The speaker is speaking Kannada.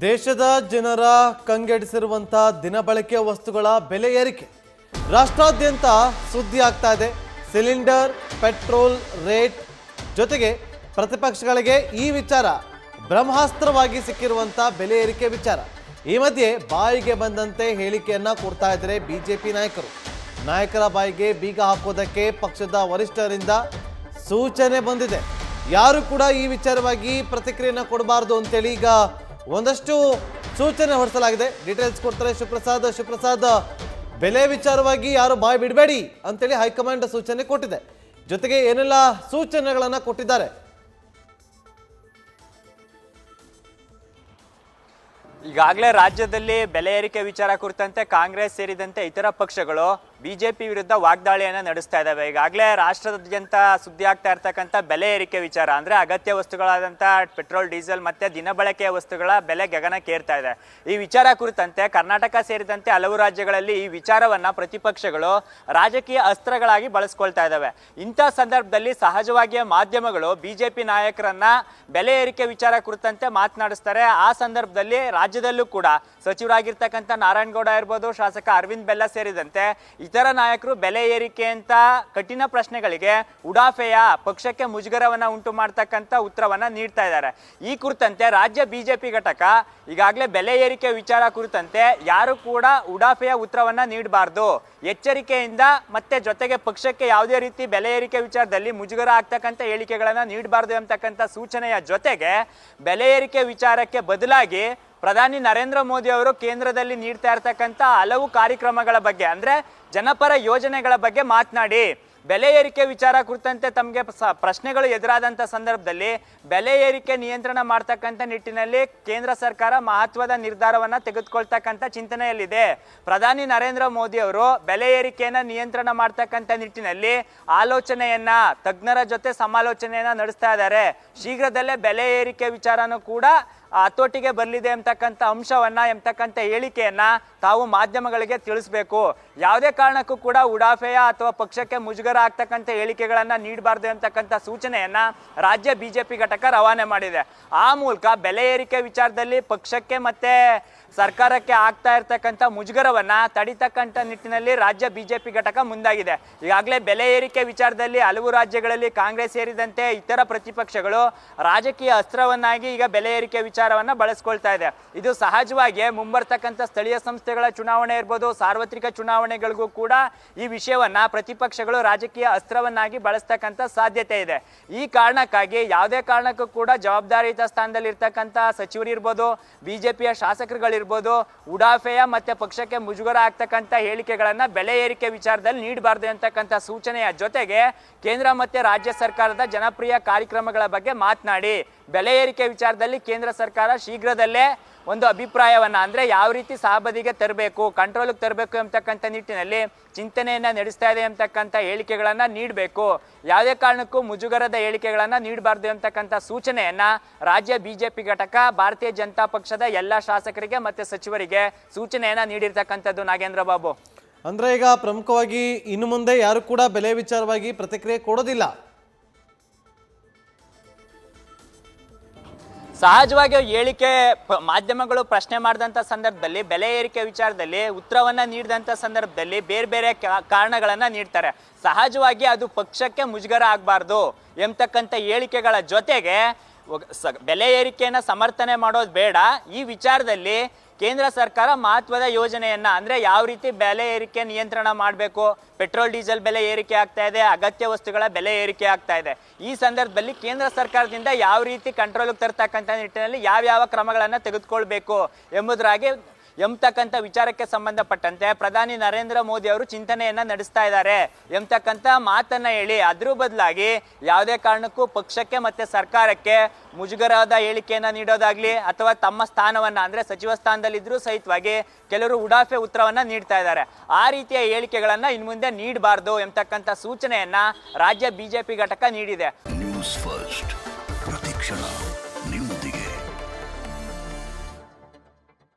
ದೇಶದ ಜನರ ಕಂಗೆಡಿಸಿರುವಂತ ದಿನಬಳಕೆ ವಸ್ತುಗಳ ಬೆಲೆ ಏರಿಕೆ ರಾಷ್ಟ್ರಾದ್ಯಂತ ಸುದ್ದಿ ಆಗ್ತಾ ಇದೆ. ಸಿಲಿಂಡರ್ ಪೆಟ್ರೋಲ್ ರೇಟ್ ಜೊತೆಗೆ ಪ್ರತಿಪಕ್ಷಗಳಿಗೆ ಈ ವಿಚಾರ ಬ್ರಹ್ಮಾಸ್ತ್ರವಾಗಿ ಸಿಕ್ಕಿರುವಂತ ಬೆಲೆ ಏರಿಕೆ ವಿಚಾರ. ಈ ಮಧ್ಯೆ ಬಾಯಿಗೆ ಬಂದಂತೆ ಹೇಳಿಕೆಯನ್ನ ಕೊಡ್ತಾ ಇದ್ದಾರೆ ಬಿಜೆಪಿ ನಾಯಕರ ಬಾಯಿಗೆ ಬೀಗ ಹಾಕೋದಕ್ಕೆ ಪಕ್ಷದ ವರಿಷ್ಠರಿಂದ ಸೂಚನೆ ಬಂದಿದೆ. ಯಾರು ಕೂಡ ಈ ವಿಚಾರವಾಗಿ ಪ್ರತಿಕ್ರಿಯೆಯನ್ನ ಕೊಡಬಾರದು ಅಂತೇಳಿ ಈಗ ಒಂದಷ್ಟು ಸೂಚನೆ ಹೊರಡಿಸಲಾಗಿದೆ. ಡೀಟೇಲ್ಸ್ ಕೊಡ್ತಾರೆ ಶಿವಪ್ರಸಾದ್. ಬೆಲೆ ವಿಚಾರವಾಗಿ ಯಾರು ಬಾಯಿ ಬಿಡಬೇಡಿ ಅಂತೇಳಿ ಹೈಕಮಾಂಡ್ ಸೂಚನೆ ಕೊಟ್ಟಿದೆ. ಜೊತೆಗೆ ಏನೆಲ್ಲ ಸೂಚನೆಗಳನ್ನ ಕೊಟ್ಟಿದ್ದಾರೆ. ಈಗಾಗಲೇ ರಾಜ್ಯದಲ್ಲಿ ಬೆಲೆ ಏರಿಕೆ ವಿಚಾರ ಕುರಿತಂತೆ ಕಾಂಗ್ರೆಸ್ ಸೇರಿದಂತೆ ಇತರ ಪಕ್ಷಗಳು ಬಿಜೆಪಿ ವಿರುದ್ಧ ವಾಗ್ದಾಳಿಯನ್ನು ನಡೆಸ್ತಾ ಇದ್ದಾವೆ. ಈಗಾಗಲೇ ರಾಷ್ಟ್ರಾದ್ಯಂತ ಸುದ್ದಿ ಆಗ್ತಾ ಇರ್ತಕ್ಕಂಥ ಬೆಲೆ ಏರಿಕೆ ವಿಚಾರ ಅಂದ್ರೆ ಅಗತ್ಯ ವಸ್ತುಗಳಾದಂಥ ಪೆಟ್ರೋಲ್ ಡೀಸೆಲ್ ಮತ್ತೆ ದಿನಬಳಕೆಯ ವಸ್ತುಗಳ ಬೆಲೆ ಗಗನಕ್ಕೇರ್ತಾ ಇದೆ. ಈ ವಿಚಾರ ಕುರಿತಂತೆ ಕರ್ನಾಟಕ ಸೇರಿದಂತೆ ಹಲವು ರಾಜ್ಯಗಳಲ್ಲಿ ಈ ವಿಚಾರವನ್ನ ಪ್ರತಿಪಕ್ಷಗಳು ರಾಜಕೀಯ ಅಸ್ತ್ರಗಳಾಗಿ ಬಳಸ್ಕೊಳ್ತಾ ಇದ್ದಾವೆ. ಇಂಥ ಸಂದರ್ಭದಲ್ಲಿ ಸಹಜವಾಗಿಯೇ ಮಾಧ್ಯಮಗಳು ಬಿಜೆಪಿ ನಾಯಕರನ್ನ ಬೆಲೆ ಏರಿಕೆ ವಿಚಾರ ಕುರಿತಂತೆ ಮಾತನಾಡಿಸ್ತಾರೆ. ಆ ಸಂದರ್ಭದಲ್ಲಿ ರಾಜ್ಯದಲ್ಲೂ ಕೂಡ ಸಚಿವರಾಗಿರ್ತಕ್ಕಂಥ ನಾರಾಯಣಗೌಡ ಇರ್ಬೋದು, ಶಾಸಕ ಅರವಿಂದ್ ಬೆಲ್ಲ ಸೇರಿದಂತೆ ಇತರ ನಾಯಕರು ಬೆಲೆ ಏರಿಕೆ ಅಂತ ಕಠಿಣ ಪ್ರಶ್ನೆಗಳಿಗೆ ಉಡಾಫೆಯ ಪಕ್ಷಕ್ಕೆ ಮುಜುಗರವನ್ನ ಉಂಟು ಮಾಡ್ತಕ್ಕಂಥ ಉತ್ತರವನ್ನ ನೀಡ್ತಾ ಇದ್ದಾರೆ. ಈ ಕುರಿತಂತೆ ರಾಜ್ಯ ಬಿಜೆಪಿ ಘಟಕ ಈಗಾಗಲೇ ಬೆಲೆ ಏರಿಕೆ ವಿಚಾರ ಕುರಿತಂತೆ ಯಾರು ಕೂಡ ಉಡಾಫೆಯ ಉತ್ತರವನ್ನ ನೀಡಬಾರ್ದು, ಎಚ್ಚರಿಕೆಯಿಂದ ಮತ್ತೆ ಜೊತೆಗೆ ಪಕ್ಷಕ್ಕೆ ಯಾವುದೇ ರೀತಿ ಬೆಲೆ ಏರಿಕೆ ವಿಚಾರದಲ್ಲಿ ಮುಜುಗರ ಆಗ್ತಕ್ಕಂಥ ಹೇಳಿಕೆಗಳನ್ನ ನೀಡಬಾರ್ದು ಎಂಬತಕ್ಕಂಥ ಸೂಚನೆಯ ಜೊತೆಗೆ ಬೆಲೆ ಏರಿಕೆ ವಿಚಾರಕ್ಕೆ ಬದಲಾಗಿ ಪ್ರಧಾನಿ ನರೇಂದ್ರ ಮೋದಿ ಅವರು ಕೇಂದ್ರದಲ್ಲಿ ನೀಡ್ತಾ ಇರ್ತಕ್ಕಂಥ ಹಲವು ಕಾರ್ಯಕ್ರಮಗಳ ಬಗ್ಗೆ ಅಂದ್ರೆ ಜನಪರ ಯೋಜನೆಗಳ ಬಗ್ಗೆ ಮಾತನಾಡಿ ಬೆಲೆ ಏರಿಕೆ ವಿಚಾರ ಕುರಿತಂತೆ ತಮಗೆ ಪ್ರಶ್ನೆಗಳು ಎದುರಾದಂಥ ಸಂದರ್ಭದಲ್ಲಿ ಬೆಲೆ ಏರಿಕೆ ನಿಯಂತ್ರಣ ಮಾಡ್ತಕ್ಕಂಥ ನಿಟ್ಟಿನಲ್ಲಿ ಕೇಂದ್ರ ಸರ್ಕಾರ ಮಹತ್ವದ ನಿರ್ಧಾರವನ್ನು ತೆಗೆದುಕೊಳ್ತಕ್ಕಂಥ ಚಿಂತನೆಯಲ್ಲಿದೆ. ಪ್ರಧಾನಿ ನರೇಂದ್ರ ಮೋದಿ ಅವರು ಬೆಲೆ ಏರಿಕೆಯನ್ನು ನಿಯಂತ್ರಣ ಮಾಡ್ತಕ್ಕಂಥ ನಿಟ್ಟಿನಲ್ಲಿ ಆಲೋಚನೆಯನ್ನ ತಜ್ಞರ ಜೊತೆ ಸಮಾಲೋಚನೆಯನ್ನ ನಡೆಸ್ತಾ ಇದ್ದಾರೆ. ಶೀಘ್ರದಲ್ಲೇ ಬೆಲೆ ಏರಿಕೆ ವಿಚಾರನೂ ಕೂಡ ಹತೋಟಿಗೆ ಬರಲಿದೆ ಎಂಬತಕ್ಕಂಥ ಅಂಶವನ್ನ ಎಂಬತಕ್ಕಂಥ ಹೇಳಿಕೆಯನ್ನ ತಾವು ಮಾಧ್ಯಮಗಳಿಗೆ ತಿಳಿಸಬೇಕು. ಯಾವುದೇ ಕಾರಣಕ್ಕೂ ಕೂಡ ಉಡಾಫೆಯ ಅಥವಾ ಪಕ್ಷಕ್ಕೆ ಮುಜುಗರ ಆಗ್ತಕ್ಕಂಥ ಹೇಳಿಕೆಗಳನ್ನ ನೀಡಬಾರ್ದು ಎಂಬತಕ್ಕಂಥ ಸೂಚನೆಯನ್ನ ರಾಜ್ಯ ಬಿಜೆಪಿ ಘಟಕ ರವಾನೆ ಮಾಡಿದೆ. ಆ ಮೂಲಕ ಬೆಲೆ ಏರಿಕೆ ವಿಚಾರದಲ್ಲಿ ಪಕ್ಷಕ್ಕೆ ಮತ್ತೆ ಸರ್ಕಾರಕ್ಕೆ ಆಗ್ತಾ ಇರ್ತಕ್ಕಂಥ ಮುಜುಗರವನ್ನ ತಡಿತಕ್ಕಂಥ ನಿಟ್ಟಿನಲ್ಲಿ ರಾಜ್ಯ ಬಿಜೆಪಿ ಘಟಕ ಮುಂದಾಗಿದೆ. ಈಗಾಗಲೇ ಬೆಲೆ ಏರಿಕೆ ವಿಚಾರದಲ್ಲಿ ಹಲವು ರಾಜ್ಯಗಳಲ್ಲಿ ಕಾಂಗ್ರೆಸ್ ಸೇರಿದಂತೆ ಇತರ ಪ್ರತಿಪಕ್ಷಗಳು ರಾಜಕೀಯ ಅಸ್ತ್ರವನ್ನಾಗಿ ಈಗ ಬೆಲೆ ಏರಿಕೆ ವಿಚಾರವನ್ನ ಬಳಸ್ಕೊಳ್ತಾ ಇದೆ. ಇದು ಸಹಜವಾಗಿ ಮುಂಬರ್ತಕ್ಕಂಥ ಸ್ಥಳೀಯ ಸಂಸ್ಥೆಗಳ ಚುನಾವಣೆ ಇರ್ಬೋದು, ಸಾರ್ವತ್ರಿಕ ಚುನಾವಣೆಗಳಿಗೂ ಕೂಡ ಈ ವಿಷಯವನ್ನ ಪ್ರತಿಪಕ್ಷಗಳು ರಾಜಕೀಯ ಅಸ್ತ್ರವನ್ನಾಗಿ ಬಳಸ್ತಕ್ಕಂಥ ಸಾಧ್ಯತೆ ಇದೆ. ಈ ಕಾರಣಕ್ಕಾಗಿ ಯಾವುದೇ ಕಾರಣಕ್ಕೂ ಕೂಡ ಜವಾಬ್ದಾರಿಯುತ ಸ್ಥಾನದಲ್ಲಿ ಇರ್ತಕ್ಕಂಥ ಸಚಿವರು ಇರ್ಬೋದು, ಬಿಜೆಪಿಯ ಶಾಸಕರುಗಳಿರ್ಬೋದು, ಉಡಾಫೆಯ ಮತ್ತೆ ಪಕ್ಷಕ್ಕೆ ಮುಜುಗರ ಆಗ್ತಕ್ಕಂಥ ಹೇಳಿಕೆಗಳನ್ನ ಬೆಲೆ ಏರಿಕೆ ವಿಚಾರದಲ್ಲಿ ನೀಡಬಾರ್ದು ಅಂತಕ್ಕಂಥ ಸೂಚನೆಯ ಜೊತೆಗೆ ಕೇಂದ್ರ ಮತ್ತೆ ರಾಜ್ಯ ಸರ್ಕಾರದ ಜನಪ್ರಿಯ ಕಾರ್ಯಕ್ರಮಗಳ ಬಗ್ಗೆ ಮಾತನಾಡಿ ಬೆಲೆ ಏರಿಕೆ ವಿಚಾರದಲ್ಲಿ ಕೇಂದ್ರ ಸರ್ಕಾರ ಶೀಘ್ರದಲ್ಲೇ ಒಂದು ಅಭಿಪ್ರಾಯವನ್ನ ಅಂದ್ರೆ ಯಾವ ರೀತಿ ಸಹಬದಿಗೆ ತರಬೇಕು, ಕಂಟ್ರೋಲ್ಗೆ ತರಬೇಕು ಎಂಬತಕ್ಕಂಥ ನಿಟ್ಟಿನಲ್ಲಿ ಚಿಂತನೆಯನ್ನ ನಡೆಸ್ತಾ ಇದೆ ಎಂಬತಕ್ಕಂಥ ಹೇಳಿಕೆಗಳನ್ನ ನೀಡಬೇಕು. ಯಾವುದೇ ಕಾರಣಕ್ಕೂ ಮುಜುಗರದ ಹೇಳಿಕೆಗಳನ್ನ ನೀಡಬಾರ್ದು ಎಂಬತಕ್ಕಂಥ ಸೂಚನೆಯನ್ನ ರಾಜ್ಯ ಬಿಜೆಪಿ ಘಟಕ ಭಾರತೀಯ ಜನತಾ ಪಕ್ಷದ ಎಲ್ಲ ಶಾಸಕರಿಗೆ ಮತ್ತೆ ಸಚಿವರಿಗೆ ಸೂಚನೆಯನ್ನ ನೀಡಿರ್ತಕ್ಕಂಥದ್ದು. ನಾಗೇಂದ್ರ ಬಾಬು, ಅಂದ್ರೆ ಈಗ ಪ್ರಮುಖವಾಗಿ ಇನ್ನು ಮುಂದೆ ಯಾರು ಕೂಡ ಬೆಲೆ ವಿಚಾರವಾಗಿ ಪ್ರತಿಕ್ರಿಯೆ ಕೊಡೋದಿಲ್ಲ. ಸಹಜವಾಗಿ ಹೇಳಿಕೆ ಮಾಧ್ಯಮಗಳು ಪ್ರಶ್ನೆ ಮಾಡಿದಂಥ ಸಂದರ್ಭದಲ್ಲಿ ಬೆಲೆ ಏರಿಕೆ ವಿಚಾರದಲ್ಲಿ ಉತ್ತರವನ್ನ ನೀಡಿದಂಥ ಸಂದರ್ಭದಲ್ಲಿ ಬೇರೆ ಬೇರೆ ಕಾರಣಗಳನ್ನ ನೀಡ್ತಾರೆ. ಸಹಜವಾಗಿ ಅದು ಪಕ್ಷಕ್ಕೆ ಮುಜುಗರ ಆಗಬಾರ್ದು ಎಂಬತಕ್ಕಂಥ ಹೇಳಿಕೆಗಳ ಜೊತೆಗೆ ಬೆಲೆ ಏರಿಕೆಯನ್ನ ಸಮರ್ಥನೆ ಮಾಡೋದು ಬೇಡ, ಈ ವಿಚಾರದಲ್ಲಿ ಕೇಂದ್ರ ಸರ್ಕಾರ ಮಹತ್ವದ ಯೋಜನೆಯನ್ನ ಅಂದ್ರೆ ಯಾವ ರೀತಿ ಬೆಲೆ ಏರಿಕೆ ನಿಯಂತ್ರಣ ಮಾಡಬೇಕು, ಪೆಟ್ರೋಲ್ ಡೀಸೆಲ್ ಬೆಲೆ ಏರಿಕೆ ಆಗ್ತಾ ಇದೆ, ಅಗತ್ಯ ವಸ್ತುಗಳ ಬೆಲೆ ಏರಿಕೆ ಆಗ್ತಾ ಇದೆ. ಈ ಸಂದರ್ಭದಲ್ಲಿ ಕೇಂದ್ರ ಸರ್ಕಾರದಿಂದ ಯಾವ ರೀತಿ ಕಂಟ್ರೋಲ್ಗೆ ತರ್ತಕ್ಕಂಥ ನಿಟ್ಟಿನಲ್ಲಿ ಯಾವ ಕ್ರಮಗಳನ್ನ ತೆಗೆದುಕೊಳ್ಬೇಕು ಎಂಬತಕ್ಕಂಥ ವಿಚಾರಕ್ಕೆ ಸಂಬಂಧಪಟ್ಟಂತೆ ಪ್ರಧಾನಿ ನರೇಂದ್ರ ಮೋದಿ ಅವರು ಚಿಂತನೆಯನ್ನ ನಡೆಸ್ತಾ ಇದ್ದಾರೆ ಎಂಬತಕ್ಕಂಥ ಮಾತನ್ನ ಹೇಳಿ ಅದ್ರ ಬದಲಾಗಿ ಯಾವುದೇ ಕಾರಣಕ್ಕೂ ಪಕ್ಷಕ್ಕೆ ಮತ್ತೆ ಸರ್ಕಾರಕ್ಕೆ ಮುಜುಗರದ ಹೇಳಿಕೆಯನ್ನ ನೀಡೋದಾಗ್ಲಿ ಅಥವಾ ತಮ್ಮ ಸ್ಥಾನವನ್ನ ಅಂದ್ರೆ ಸಚಿವ ಸ್ಥಾನದಲ್ಲಿದ್ರೂ ಸಹಿತವಾಗಿ ಕೆಲವರು ಉಡಾಫೆ ಉತ್ತರವನ್ನ ನೀಡ್ತಾ ಇದ್ದಾರೆ. ಆ ರೀತಿಯ ಹೇಳಿಕೆಗಳನ್ನ ಇನ್ನು ಮುಂದೆ ನೀಡಬಾರ್ದು ಎಂಬತಕ್ಕಂಥ ಸೂಚನೆಯನ್ನ ರಾಜ್ಯ ಬಿಜೆಪಿ ಘಟಕ ನೀಡಿದೆ. ನ್ಯೂಸ್ ಫಸ್ಟ್ ಪ್ರತಿಕ್ಷಣ.